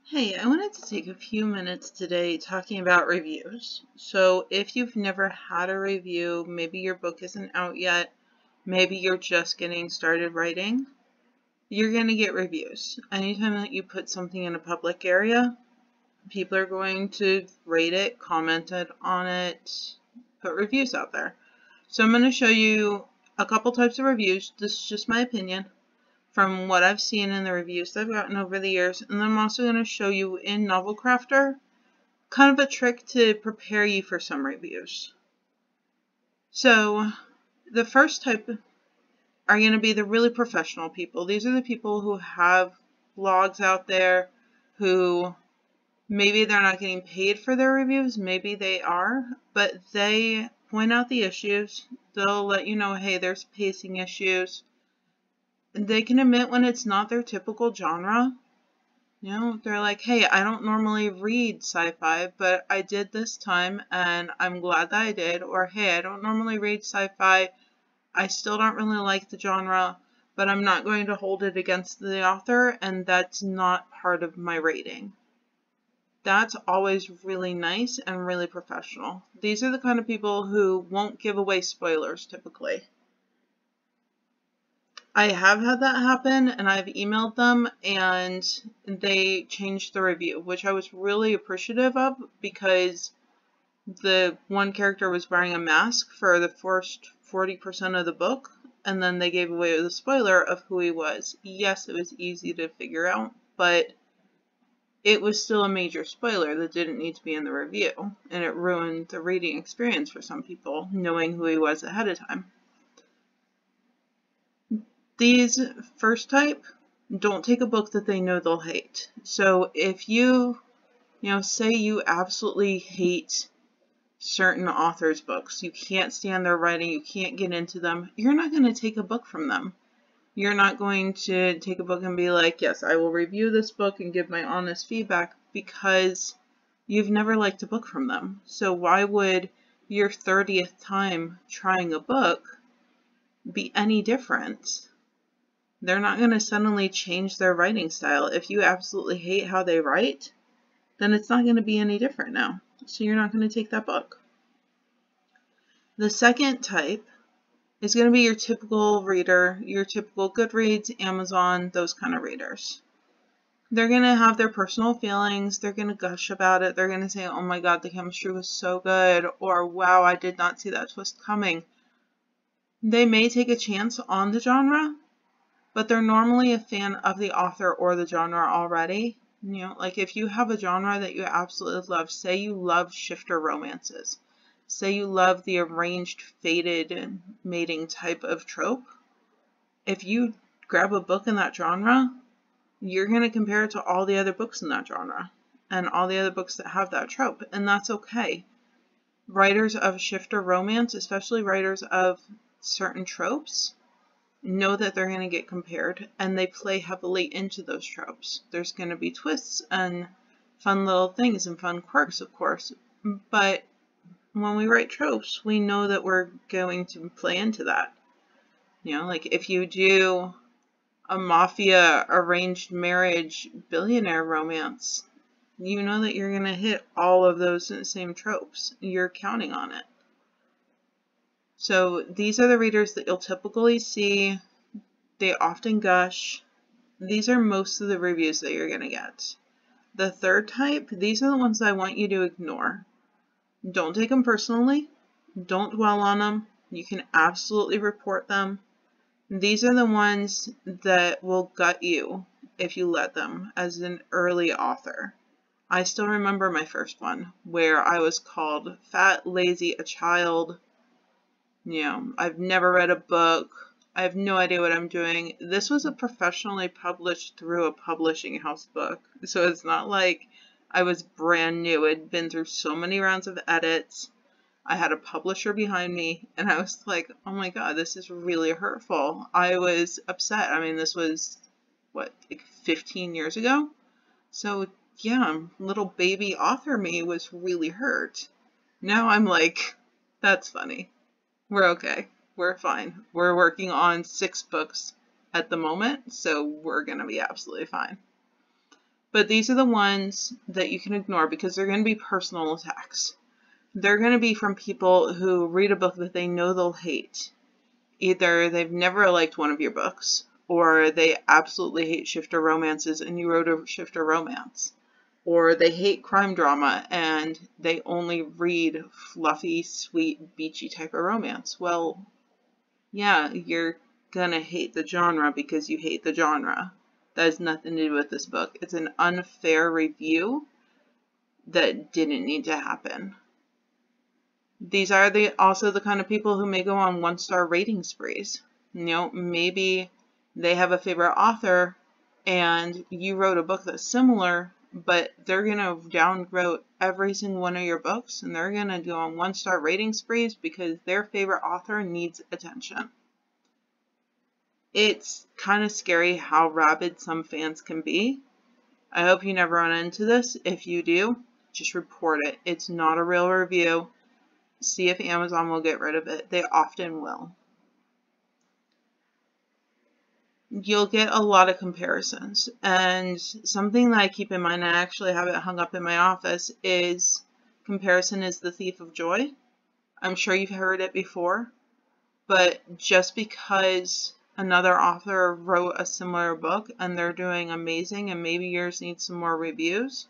Hey, I wanted to take a few minutes today talking about reviews. So if you've never had a review, maybe your book isn't out yet, maybe you're just getting started writing, you're going to get reviews. Anytime that you put something in a public area, people are going to rate it, comment on it, put reviews out there. So I'm going to show you a couple types of reviews. This is just my opinion from what I've seen in the reviews that I've gotten over the years. And then I'm also going to show you in Novelcrafter kind of a trick to prepare you for some reviews. So the first type are going to be the really professional people. These are the people who have blogs out there, who maybe they're not getting paid for their reviews, maybe they are, but they point out the issues. They'll let you know, hey, there's pacing issues. They can admit when it's not their typical genre. You know, they're like, hey, I don't normally read sci-fi, but I did this time and I'm glad that I did. Or, hey, I don't normally read sci-fi. I still don't really like the genre, but I'm not going to hold it against the author, and that's not part of my rating. That's always really nice and really professional. These are the kind of people who won't give away spoilers typically. I have had that happen, and I've emailed them and they changed the review, which I was really appreciative of, because the one character was wearing a mask for the first 40% of the book, and then they gave away the spoiler of who he was. Yes, it was easy to figure out, but it was still a major spoiler that didn't need to be in the review, and it ruined the reading experience for some people, knowing who he was ahead of time. These first type don't take a book that they know they'll hate. So if you say you absolutely hate certain authors' books, you can't stand their writing, you can't get into them, you're not going to take a book from them. You're not going to take a book and be like, yes, I will review this book and give my honest feedback, because you've never liked a book from them. So why would your 30th time trying a book be any different? They're not going to suddenly change their writing style. If you absolutely hate how they write, then it's not going to be any different now. So you're not going to take that book. The second type is going to be your typical reader, your typical Goodreads, Amazon, those kind of readers. They're going to have their personal feelings. They're going to gush about it. They're going to say, oh my God, the chemistry was so good, or wow, I did not see that twist coming. They may take a chance on the genre, but they're normally a fan of the author or the genre already. Like if you have a genre that you absolutely love, say you love shifter romances, say you love the arranged, fated mating type of trope, if you grab a book in that genre, you're going to compare it to all the other books in that genre and all the other books that have that trope, and that's okay. Writers of shifter romance, especially writers of certain tropes, know that they're going to get compared, and they play heavily into those tropes. There's going to be twists and fun little things and fun quirks, of course, but when we write tropes, we know that we're going to play into that. Like if you do a mafia arranged marriage billionaire romance, you know that you're going to hit all of those same tropes. You're counting on it. So these are the readers that you'll typically see. They often gush. These are most of the reviews that you're going to get. The third type, these are the ones that I want you to ignore. Don't take them personally. Don't dwell on them. You can absolutely report them. These are the ones that will gut you if you let them as an early author. I still remember my first one where I was called fat, lazy, a child. I've never read a book. I have no idea what I'm doing. This was a professionally published through a publishing house book. So it's not like I was brand new. I'd been through so many rounds of edits. I had a publisher behind me, and I was like, oh my God, this is really hurtful. I was upset. I mean, this was, like 15 years ago? So yeah, little baby author me was really hurt. Now I'm like, that's funny. We're okay. We're fine. We're working on 6 books at the moment, so we're going to be absolutely fine. But these are the ones that you can ignore because they're going to be personal attacks. They're going to be from people who read a book that they know they'll hate. Either they've never liked one of your books, or they absolutely hate shifter romances and you wrote a shifter romance. Or they hate crime drama and they only read fluffy, sweet, beachy type of romance. Well, yeah, you're gonna hate the genre because you hate the genre. That has nothing to do with this book. It's an unfair review that didn't need to happen. These are also the kind of people who may go on 1-star rating sprees. Maybe they have a favorite author and you wrote a book that's similar, but they're going to downvote every single one of your books and they're going to go on 1-star rating sprees because their favorite author needs attention. It's kind of scary how rabid some fans can be. I hope you never run into this. If you do, just report it. It's not a real review. See if Amazon will get rid of it. They often will. You'll get a lot of comparisons. And something that I keep in mind, I actually have it hung up in my office, is comparison is the thief of joy. I'm sure you've heard it before. But just because another author wrote a similar book and they're doing amazing and maybe yours needs some more reviews,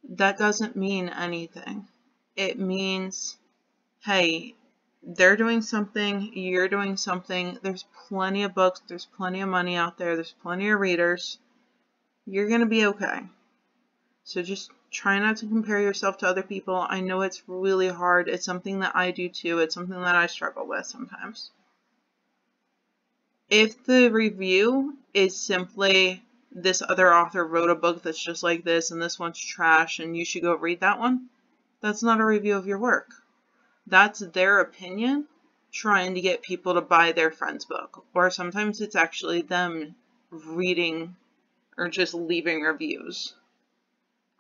that doesn't mean anything. It means, hey, they're doing something, you're doing something, there's plenty of books, there's plenty of money out there, there's plenty of readers, you're going to be okay. So just try not to compare yourself to other people. I know it's really hard. It's something that I do too. It's something that I struggle with sometimes. If the review is simply, this other author wrote a book that's just like this and this one's trash and you should go read that one, that's not a review of your work. That's their opinion trying to get people to buy their friend's book. Or sometimes it's actually them reading or just leaving reviews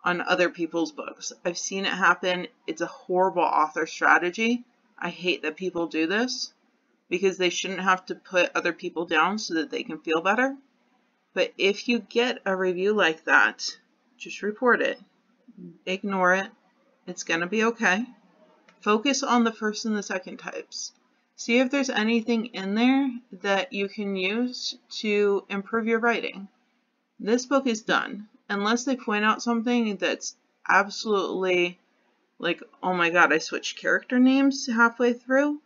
on other people's books. I've seen it happen. It's a horrible author strategy. I hate that people do this because they shouldn't have to put other people down so that they can feel better. But if you get a review like that, just report it. Ignore it. It's going to be okay. Focus on the first and the second types. See if there's anything in there that you can use to improve your writing. This book is done. Unless they point out something that's absolutely like, oh my god, I switched character names halfway through,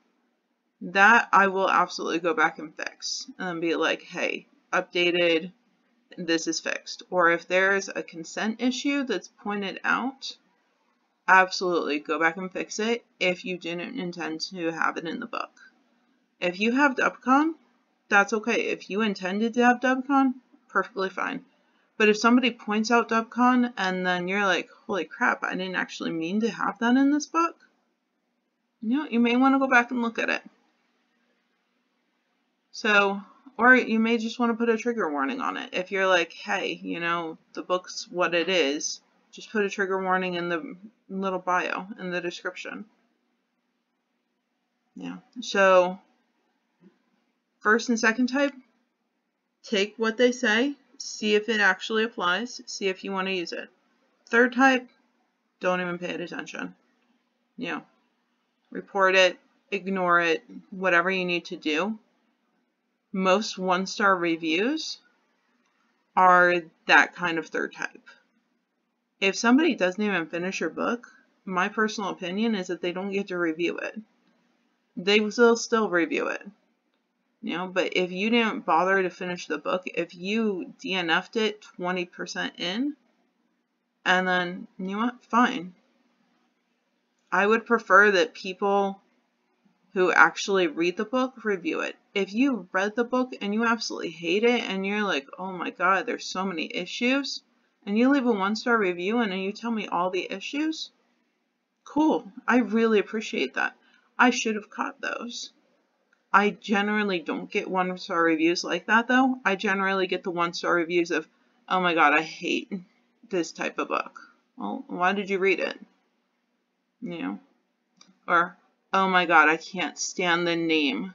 that I will absolutely go back and fix. And be like, hey, updated, this is fixed. Or if there's a consent issue that's pointed out, absolutely go back and fix it if you didn't intend to have it in the book. If you have dubcon, that's okay. If you intended to have dubcon, perfectly fine. But if somebody points out dubcon and then you're like, holy crap, I didn't actually mean to have that in this book, you may want to go back and look at it. So, or you may just want to put a trigger warning on it. If you're like, hey, the book's what it is, just put a trigger warning in the little bio, in the description. Yeah. So, first and second type, take what they say, see if it actually applies, see if you want to use it. Third type, don't even pay it attention. Report it, ignore it, whatever you need to do. Most 1-star reviews are that kind of third type. If somebody doesn't even finish your book, my personal opinion is that they don't get to review it. They will still review it. But if you didn't bother to finish the book, if you DNF'd it 20% in, and then, fine. I would prefer that people who actually read the book review it. If you read the book and you absolutely hate it and you're like, oh my god, there's so many issues, and you leave a 1-star review and then you tell me all the issues, cool. I really appreciate that. I should have caught those. I generally don't get 1-star reviews like that though. I generally get the 1-star reviews of, oh my god, I hate this type of book. Well, why did you read it? Or, oh my god, I can't stand the name.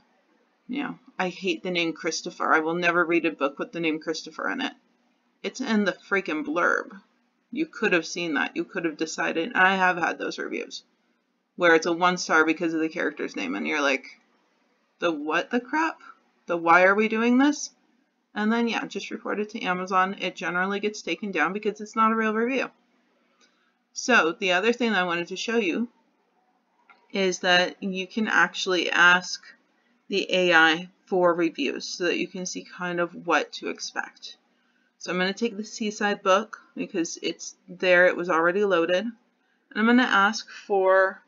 I hate the name Christopher. I will never read a book with the name Christopher in it. It's in the freaking blurb. You could have seen that. You could have decided. And I have had those reviews where it's a 1-star because of the character's name. And you're like, the what the crap? The why are we doing this? And then, yeah, just report it to Amazon. It generally gets taken down because it's not a real review. So the other thing that I wanted to show you is that you can actually ask the AI for reviews so that you can see kind of what to expect. So I'm going to take the Seaside book because it's there, it was already loaded. And I'm going to ask for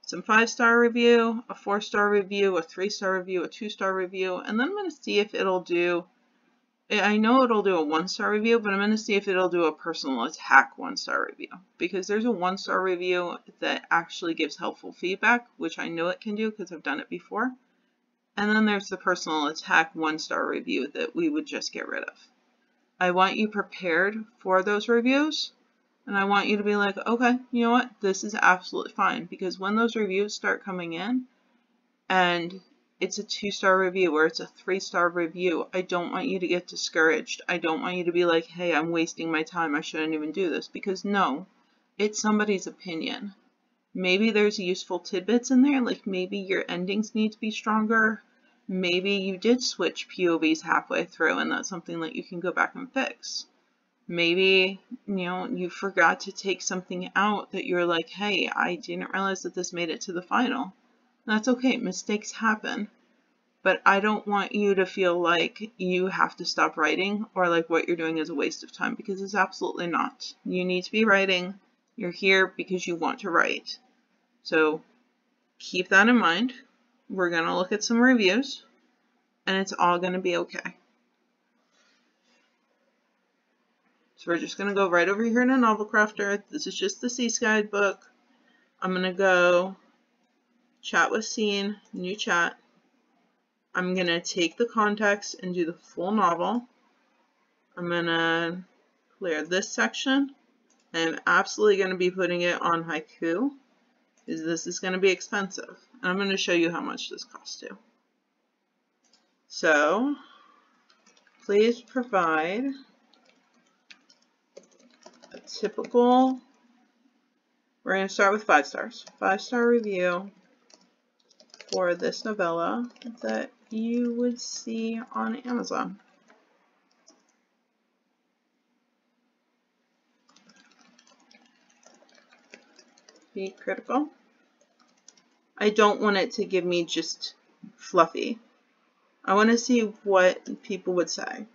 some 5-star review, a 4-star review, a 3-star review, a 2-star review, and then I'm going to see if it'll do, I know it'll do a 1-star review, but I'm going to see if it'll do a personal attack 1-star review. Because there's a 1-star review that actually gives helpful feedback, which I know it can do because I've done it before. And then there's the personal attack 1-star review that we would just get rid of. I want you prepared for those reviews. And I want you to be like, okay, you know what? This is absolutely fine. Because when those reviews start coming in and it's a 2-star review or it's a 3-star review, I don't want you to get discouraged. I don't want you to be like, hey, I'm wasting my time. I shouldn't even do this. Because no, it's somebody's opinion. Maybe there's useful tidbits in there. Like maybe your endings need to be stronger. Maybe you did switch POVs halfway through and that's something that you can go back and fix. Maybe, you forgot to take something out that you're like, hey, I didn't realize that this made it to the final. That's okay, mistakes happen. But I don't want you to feel like you have to stop writing or like what you're doing is a waste of time, because it's absolutely not. You need to be writing. You're here because you want to write. So keep that in mind. We're going to look at some reviews and it's all going to be okay. So we're just going to go right over here to Novelcrafter. This is just the Seaside book. I'm going to go chat with scene, new chat. I'm going to take the context and do the full novel. I'm going to clear this section. I'm absolutely going to be putting it on Haiku, because this is going to be expensive. And I'm going to show you how much this costs too. So, please provide a typical, we're going to start with 5 stars. 5-star review for this novella that you would see on Amazon. Be critical. I don't want it to give me just fluffy. I want to see what people would say,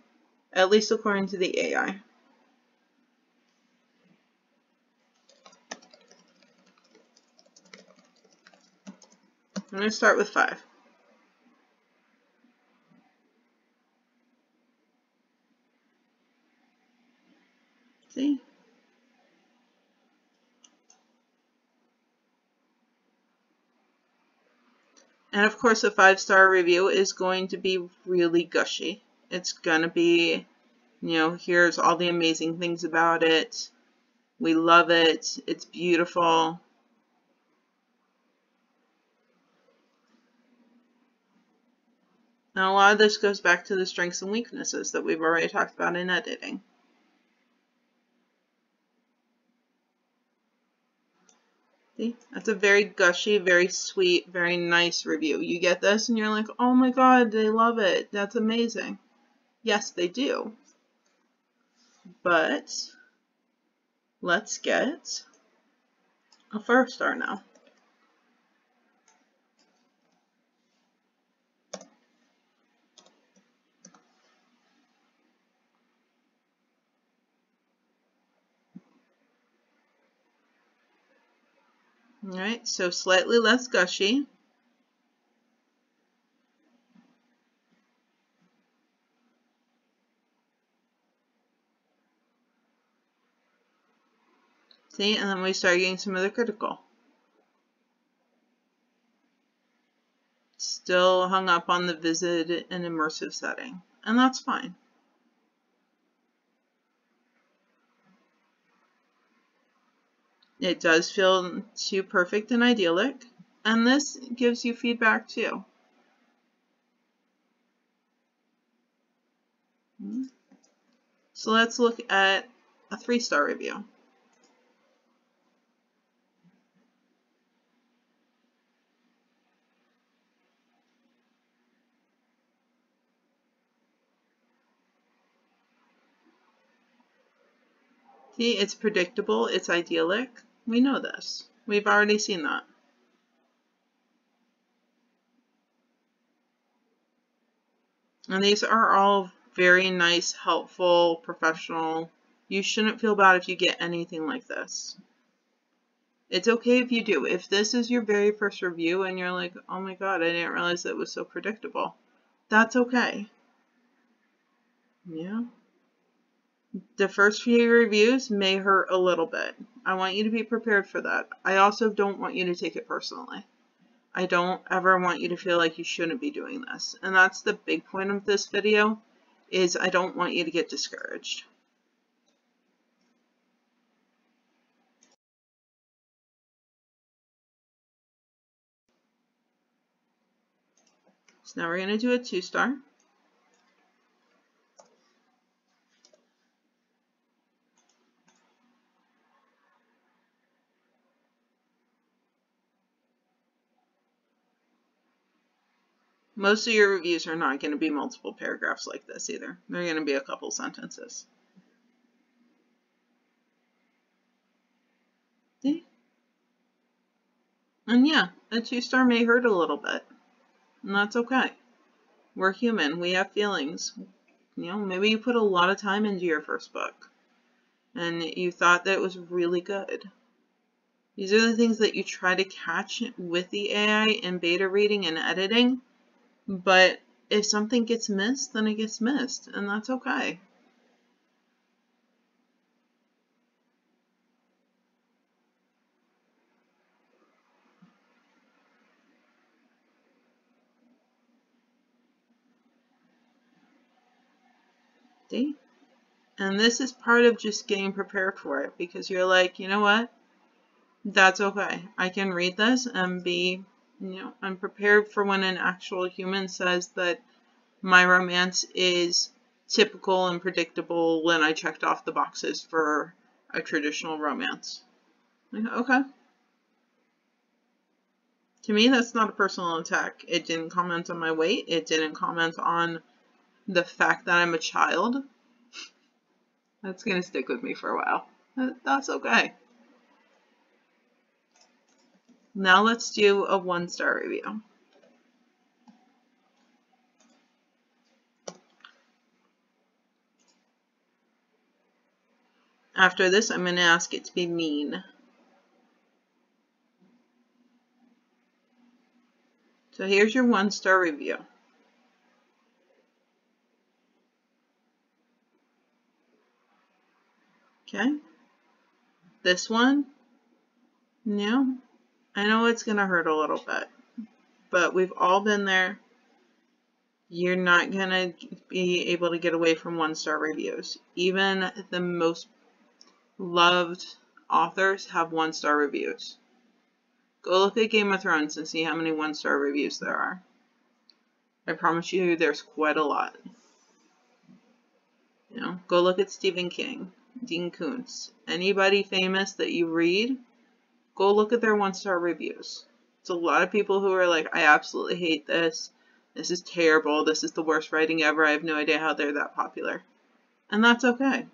at least according to the AI. I'm going to start with 5. See? And of course, a 5-star review is going to be really gushy. It's going to be, here's all the amazing things about it. We love it. It's beautiful. Now, a lot of this goes back to the strengths and weaknesses that we've already talked about in editing. See? That's a very gushy, very sweet, very nice review. You get this and you're like, oh my god, they love it. That's amazing. Yes, they do. But let's get a 4-star now. Alright, so slightly less gushy. See, and then we start getting some of the critical. Still hung up on the vivid and immersive setting, and that's fine. It does feel too perfect and idyllic, and this gives you feedback too. So let's look at a 3-star review. See, it's predictable, it's idyllic. We know this. We've already seen that. And these are all very nice, helpful, professional. You shouldn't feel bad if you get anything like this. It's okay if you do. If this is your very first review and you're like, oh my god, I didn't realize it was so predictable. That's okay. Yeah. The first few reviews may hurt a little bit. I want you to be prepared for that. I also don't want you to take it personally. I don't ever want you to feel like you shouldn't be doing this. And that's the big point of this video, is I don't want you to get discouraged. So now we're going to do a 2-star. Most of your reviews are not going to be multiple paragraphs like this either. They're going to be a couple sentences. See? And yeah, a 2-star may hurt a little bit. And that's okay. We're human. We have feelings. You know, maybe you put a lot of time into your first book. And you thought that it was really good. These are the things that you try to catch with the AI in beta reading and editing. But if something gets missed, then it gets missed. And that's okay. See? And this is part of just getting prepared for it, because you're like, you know what? That's okay. I can read this and be, you know, I'm prepared for when an actual human says that my romance is typical and predictable when I checked off the boxes for a traditional romance. Like, okay. To me, that's not a personal attack. It didn't comment on my weight. It didn't comment on the fact that I'm a child. That's going to stick with me for a while. That's okay. Now let's do a 1-star review. After this, I'm going to ask it to be mean. So here's your 1-star review. Okay. This one, no, I know it's going to hurt a little bit, but we've all been there. You're not going to be able to get away from 1-star reviews. Even the most loved authors have 1-star reviews. Go look at Game of Thrones and see how many 1-star reviews there are. I promise you there's quite a lot. You know, go look at Stephen King, Dean Koontz. Anybody famous that you read, go look at their 1-star reviews. It's a lot of people who are like, I absolutely hate this. This is terrible. This is the worst writing ever. I have no idea how they're that popular. And that's okay.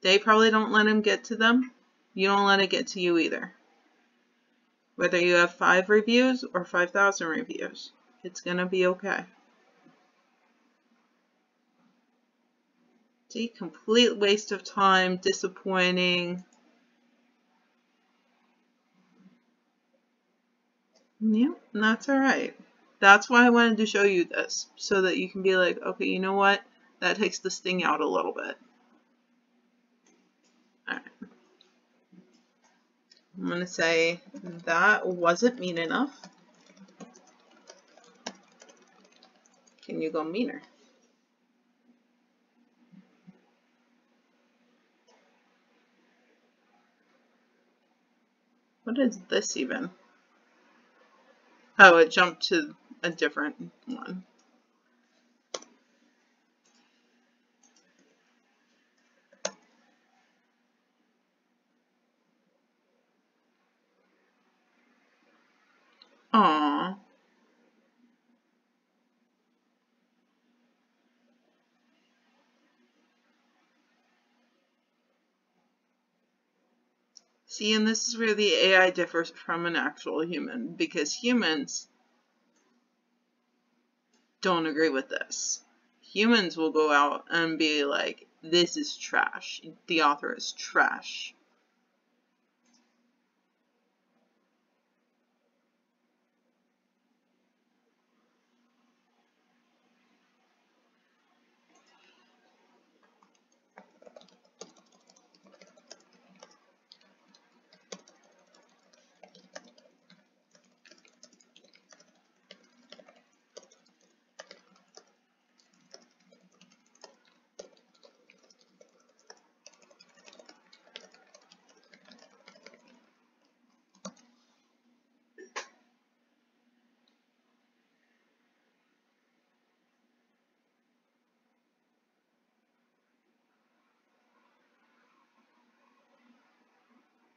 They probably don't let him get to them. You don't let it get to you either. Whether you have 5 reviews or 5,000 reviews, it's going to be okay. See, complete waste of time, disappointing. Yeah, and that's alright. That's why I wanted to show you this, so that you can be like, okay, you know what? That takes the sting out a little bit. Alright. I'm going to say that wasn't mean enough. Can you go meaner? What is this even? Oh, it jumped to a different one. Aww. See, and this is where the AI differs from an actual human, because humans don't agree with this. Humans will go out and be like, this is trash. The author is trash.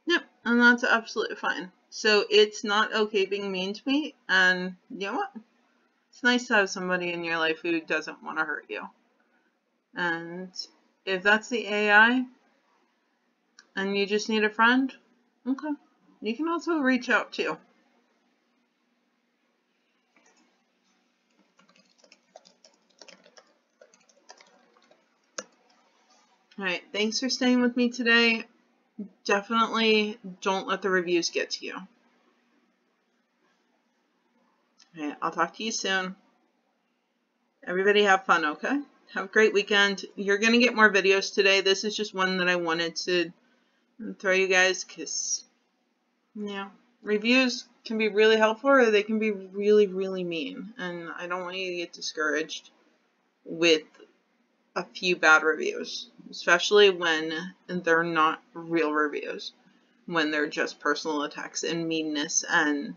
Yep, and that's absolutely fine. So it's not okay being mean to me, and you know what? It's nice to have somebody in your life who doesn't want to hurt you. And if that's the AI, and you just need a friend, okay. You can also reach out too. Alright, thanks for staying with me today. Definitely don't let the reviews get to you. Alright, I'll talk to you soon. Everybody have fun, okay? Have a great weekend. You're going to get more videos today. This is just one that I wanted to throw you guys because, reviews can be really helpful or they can be really, really mean. And I don't want you to get discouraged with a few bad reviews, especially when they're not real reviews, when they're just personal attacks and meanness and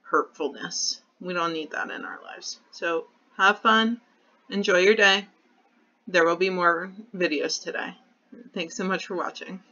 hurtfulness. We don't need that in our lives. So have fun. Enjoy your day. There will be more videos today. Thanks so much for watching.